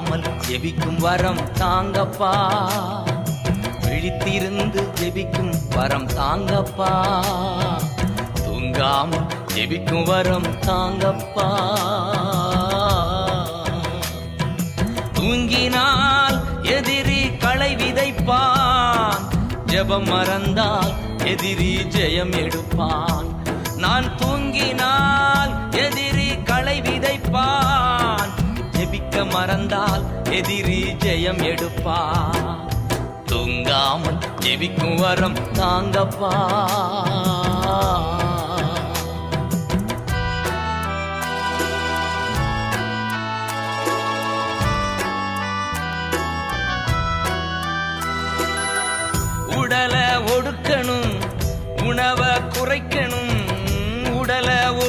தூங்காமல் ஜெபிக்கும் வரம் தாங்கப்பா, விழித்திருந்து ஜெபிக்கும் வரம் தாங்கப்பா, தூங்காமல் ஜெபிக்கும் வரம் தாங்கப்பா. தூங்கினால் எதிரி களை விதைப்பான், ஜெபம் மறந்தால் எதிரி ஜெயம் எடுப்பான். நான் தூங்கினால் எதிரி களை விதைப்பான், ஜெபிக்க மறந்தால் எதிரி ஜெயம் எடுப்பான். தூங்காமல் ஜெபிக்கும் வரம் தாங்கப்பா.